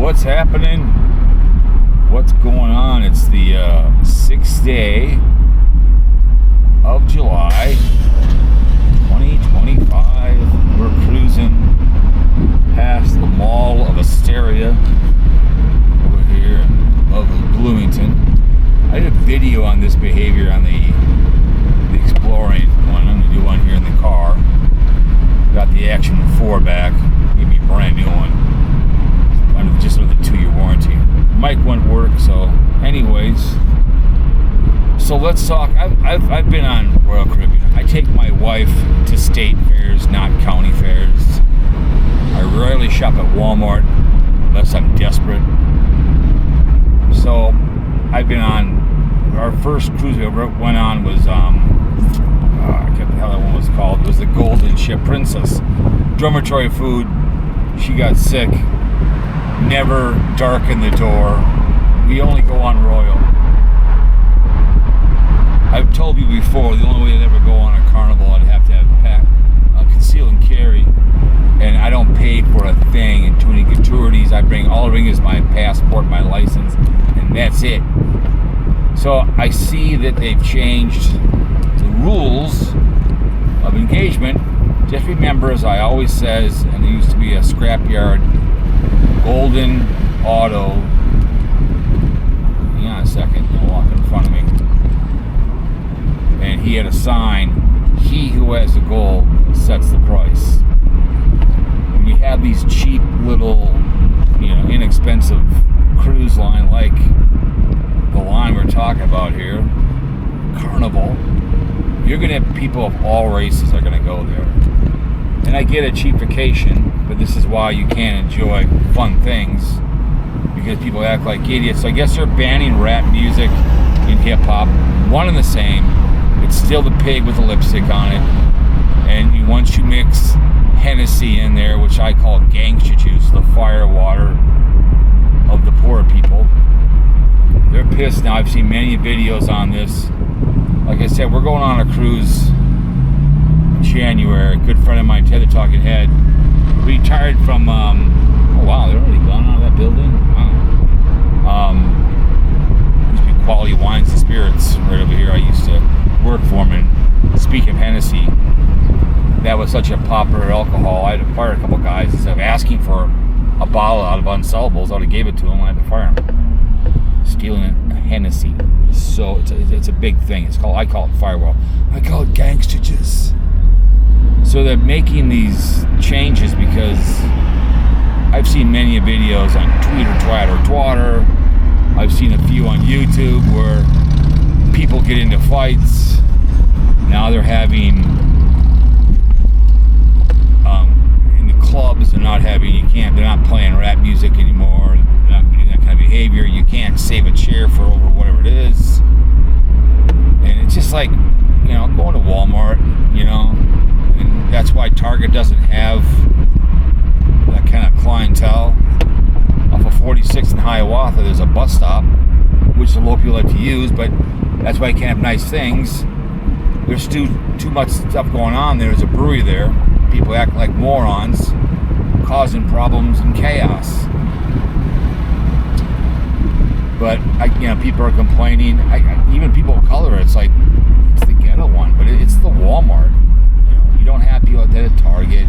What's happening? What's going on? It's the 6th day of July 2025. We're cruising past the Mall of Astoria over here in lovely Bloomington. I did a video on this behavior on the Exploring one. I'm going to do one here in the car. Got the Action 4 back. Give me a brand new one. Just with a 2-year warranty. Mic won't work, so anyways. So let's talk. I've been on Royal Caribbean. I take my wife to state fairs, not county fairs. I rarely shop at Walmart unless I'm desperate. So I've been on, our first cruise we ever went on was, I can't remember how that one was called. It was the Golden Ship Princess. Dormitory food. She got sick. Never darken the door. We only go on Royal. I've told you before, the only way I'd ever go on a Carnival, I'd have to have conceal and carry. And I don't pay for a thing and too many gratuities. I bring, all I bring is my passport, my license, and that's it. So I see that they've changed the rules of engagement. Just remember, as I always says, and there used to be a scrapyard, Golden Auto. Hang on a second, I'll walk in front of me. And he had a sign, he who has the gold sets the price. When you have these cheap little, inexpensive cruise line like the line we're talking about here, Carnival, you're going to have people of all races are going to go there. And I get a cheap vacation, but this is why you can't enjoy fun things, because people act like idiots. So I guess they're banning rap music and hip-hop. One and the same. It's still the pig with the lipstick on it. And once you mix Hennessy in there, which I call gangster juice, the fire water of the poor people, they're pissed now. I've seen many videos on this. Like I said, we're going on a cruise in January. A good friend of mine, Tether Talking Head, retired from, oh wow, they're already gone out of that building? Wow. Used to be Quality Wines and Spirits right over here. I used to work for him, and speaking of Hennessy, that was such a popular alcohol. I had to fire a couple guys instead of asking for a bottle out of Unsellables. I would have gave it to him. I had to fire him. Stealing a Hennessy. So it's a big thing. I call it firewall. I call it gangster juice. So they're making these changes because I've seen many videos on Twitter. I've seen a few on YouTube where people get into fights. Now they're having in the clubs. They're not playing rap music anymore. They're not doing that kind of behavior. You can't save a chair for over whatever it is. And it's just like, going to Walmart, and that's why Target doesn't have that kind of clientele. Off of 46th and Hiawatha, there's a bus stop, which the local people like to use, but that's why you can't have nice things. There's too much stuff going on. There's a brewery there. People act like morons, causing problems and chaos. But people are complaining. Even people of color, it's like it's the ghetto one, but it's the Walmart. You don't have people like that at Target.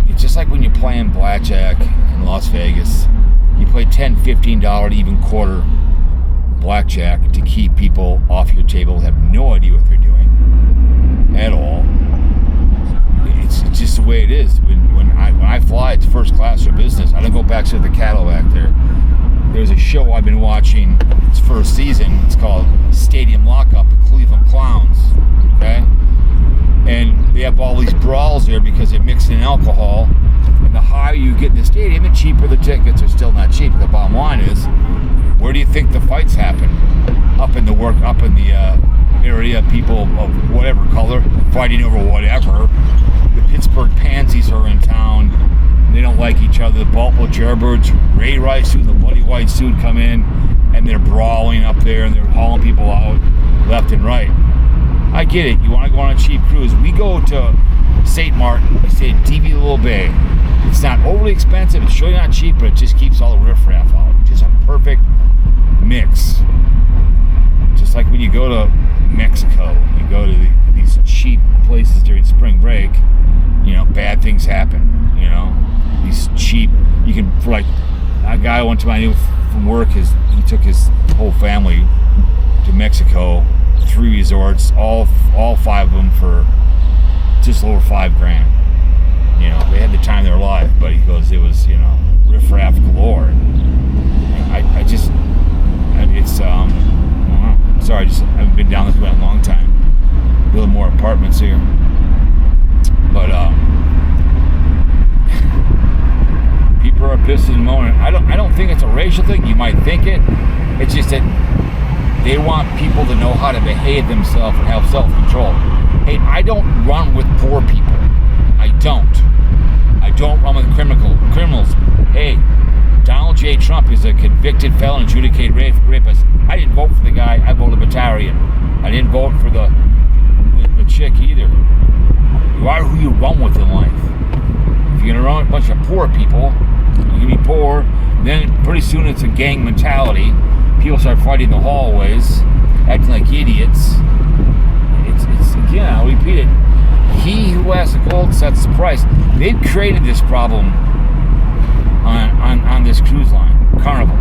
It's just like when you're playing blackjack in Las Vegas. You play $10, $15, even quarter blackjack to keep people off your table who have no idea what they're doing at all. It's just the way it is. When I fly, it's first class or business. I don't go back to the cattle back there. There's a show I've been watching. It's first season. It's called Stadium Lockup, the Cleveland Clowns. Okay? And they have all these brawls there because they're mixing in alcohol. And the higher you get in the stadium, the cheaper the tickets are. Still not cheap. The bottom line is, where do you think the fights happen? Up in the area, people of whatever color fighting over whatever. The Pittsburgh Pansies are in town. They don't like each other. The Baltimore Jarbirds, Ray Rice suit and the Bloody White suit come in, and they're brawling up there, and they're hauling people out left and right. I get it. You want to go on a cheap cruise. We go to St. Martin. We stay at DV Little Bay. It's not overly expensive. It's really not cheap, but it just keeps all the riffraff out. Just a perfect mix. Just like when you go to Mexico, you go to these cheap places during spring break, you know, bad things happen. You know, these cheap, you can, for like a guy one time I knew from work, he took his whole family to Mexico, 3 resorts, all 5 of them for just over $5,000. You know, they had the time of their life, but he goes, it was, you know, riffraff galore. Sorry, I haven't been down this way in a long time. Building more apartments here. But, people are pissed in the moment. I don't think it's a racial thing. You might think it. It's just that they want people to know how to behave themselves and have self-control. Hey, I don't run with poor people. I don't run with criminals. Hey, Donald J. Trump is a convicted felon, adjudicated rapist. I didn't vote for the guy. I voted Libertarian. I didn't vote for the chick either. You are who you run with in life. If you're going to run with a bunch of poor people, you're going to be poor, then pretty soon it's a gang mentality. People start fighting in the hallways, acting like idiots. It's again, I'll repeat it. He who has the gold sets the price. They've created this problem on this cruise line, Carnival.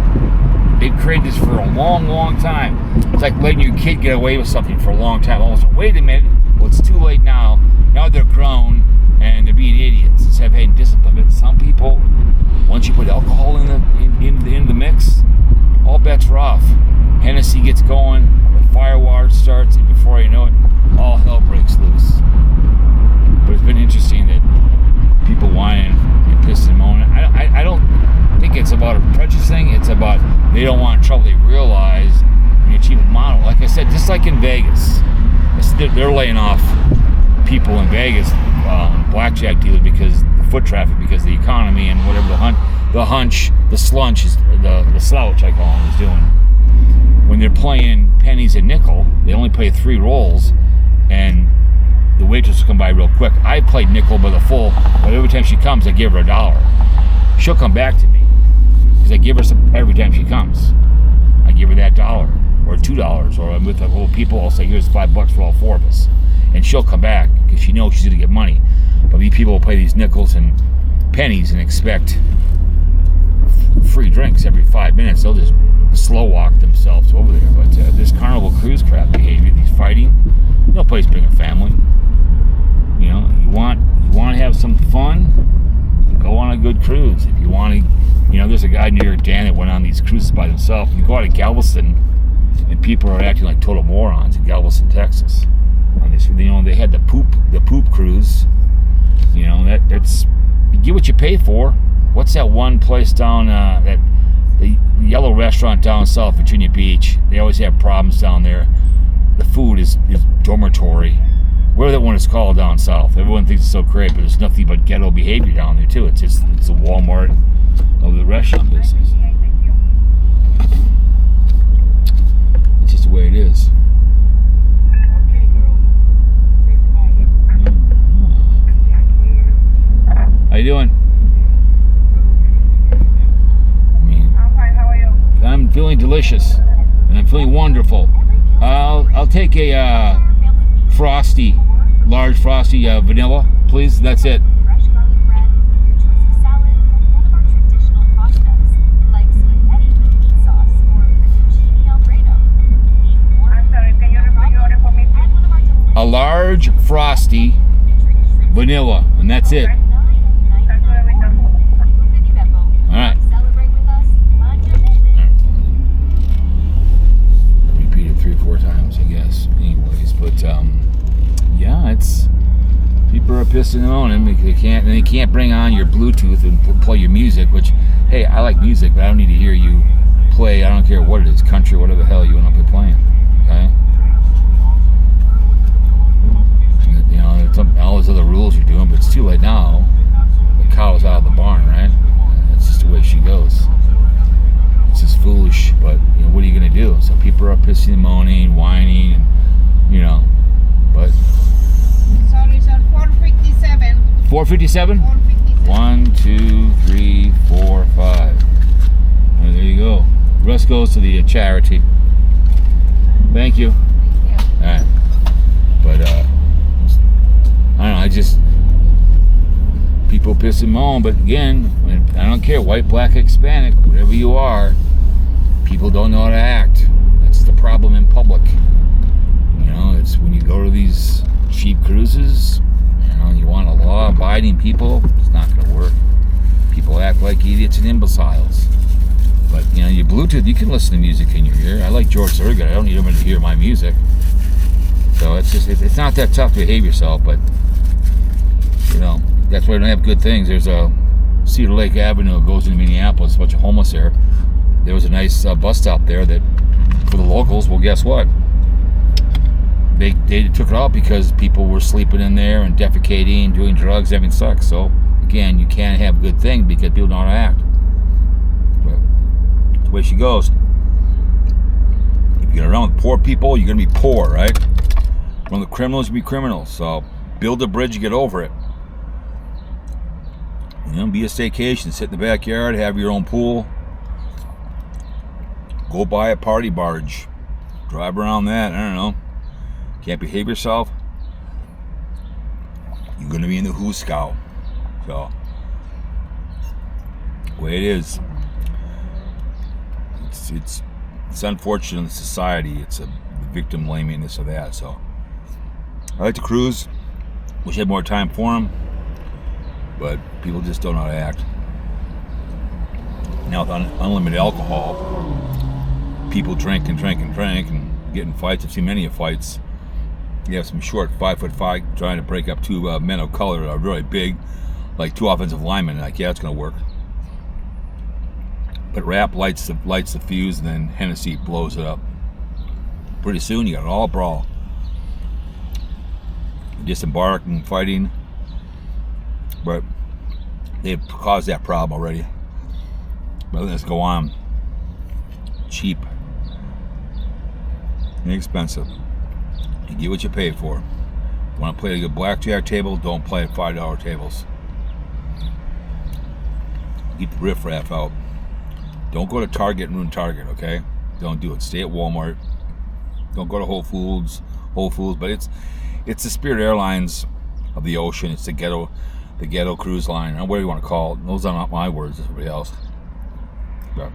They've created this for a long, long time. It's like letting your kid get away with something for a long time. Almost, wait a minute, well, it's too late now. Now they're grown and they're being idiots instead of having discipline. But some people, once you put alcohol in the mix, all bets are off. Hennessy gets going, the firewater starts, and before you know it, all hell breaks loose. But it's been interesting that people whining and pissing and moaning. I don't think it's about a prejudice thing. It's about they don't want trouble. They realize when you achieve a model, like I said, just like in Vegas, they're laying off people in Vegas, blackjack dealers, because the foot traffic, because the economy and whatever the slouch I call them, is doing. When they're playing pennies and nickel, they only play 3 rolls, and the waitress will come by real quick. I played nickel by the full, but every time she comes, I give her $1. She'll come back to me because I give her some every time she comes. I give her that $1 or $2, or I'm with a whole people. I'll say, here's $5 for all 4 of us, and she'll come back because she knows she's gonna get money. But these people will play these nickels and pennies and expect free drinks every 5 minutes. They'll just slow walk themselves over there. But this Carnival Cruise crap behavior, these fighting, no place to bring a family. You know, you want to have some fun, go on a good cruise. If you want to, you know, there's a guy near Dan that went on these cruises by himself. You go out of Galveston, and people are acting like total morons in Galveston, Texas. On this, you know, they had the poop cruise. You know, that's you get what you pay for. What's that one place down the yellow restaurant down South Virginia Beach? They always have problems down there. The food is dormitory. Whatever that one is called down south. Everyone thinks it's so great, but there's nothing but ghetto behavior down there too. It's a Walmart of the restaurant business. It's just the way it is. How you doing? I'm fine. How are you? I'm feeling delicious, and I'm feeling wonderful. I'll take a frosty, large frosty vanilla, please. That's it. Fresh garlic bread, your choice of salad, one of our traditional pastas, like spaghetti, meat sauce, or fettuccine alfredo. I'm sorry. Can you repeat your order for me, please? A large frosty vanilla, and that's it. All right. Celebrate with us. Repeat it 3 or 4 times, I guess. Anyways, but yeah, it's people are pissed in the morning because they can't bring on your Bluetooth and play your music. Which, hey, I like music, but I don't need to hear you play. I don't care what it is, country, whatever the hell you want to be playing. Okay. You know, it's all those other rules you're doing, but it's too late now. The cow's out of the barn, right? That's just the way she goes. It's just foolish, but you know, what are you going to do? So people are pissing and moaning, whining, and you know, but Sorry, sir. 457. 457? 457. 1, 2, 3, 4, 5. Well, there you go. The rest goes to the charity. Thank you. All right. But I don't know. I just people piss and moan. But again, I don't care. White, black, Hispanic, whatever you are, people don't know how to act. That's the problem in public. You know, it's when you go to these cheap cruises. You know, you want a law-abiding people. It's not going to work. People act like idiots and imbeciles. But you know, your Bluetooth, you can listen to music in your ear. I like George Thorogood. I don't need him to hear my music. So it's not that tough to behave yourself. But you know, that's why we don't have good things. There's a Cedar Lake Avenue that goes into Minneapolis. A bunch of homeless there. There was a nice bus stop there that for the locals. Well, guess what? They took it out because people were sleeping in there and defecating, doing drugs, having sex. So again, you can't have good things because people don't know how to act. But that's the way she goes. If you get around with poor people, you're gonna be poor, right? One of the criminals, you be criminals. So build a bridge and get over it. You know, be a staycation, sit in the backyard, have your own pool. Go buy a party barge, drive around that. I don't know. Can't behave yourself, you're going to be in the Who Scout. So, the way it is, it's unfortunate in society. It's a victim blaming, this or that. So, I like to cruise. Wish I had more time for them, but people just don't know how to act. Now with unlimited alcohol, people drink and get in fights. I've seen many fights. You have some short 5'5" trying to break up two men of color that are really big, like two offensive linemen. Like, yeah, it's gonna work. But rap lights the fuse, and then Hennessy blows it up. Pretty soon, you got it all brawl, disembark and fighting. But they've caused that problem already. But let's go on. Cheap, inexpensive. You get what you pay for. Want to play at a good blackjack table? Don't play at $5 tables. Keep the riff raff out. Don't go to Target and ruin Target, okay? Don't do it. Stay at Walmart. Don't go to Whole Foods. But it's the Spirit Airlines of the ocean. It's the ghetto cruise line, or whatever you want to call it. Those are not my words. It's somebody else. But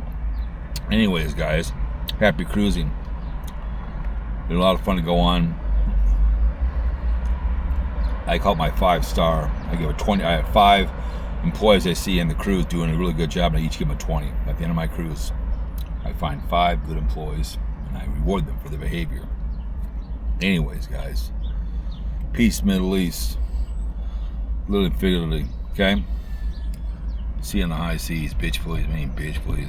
anyways, guys, happy cruising. Been a lot of fun to go on. I call it my 5-star. I give it 20. I have 5 employees I see in the cruise doing a really good job, and I each give them a 20. At the end of my cruise, I find 5 good employees, and I reward them for their behavior. Anyways, guys, peace, Middle East, little and figuratively, okay? See you in the high seas, bitch please, bitch please.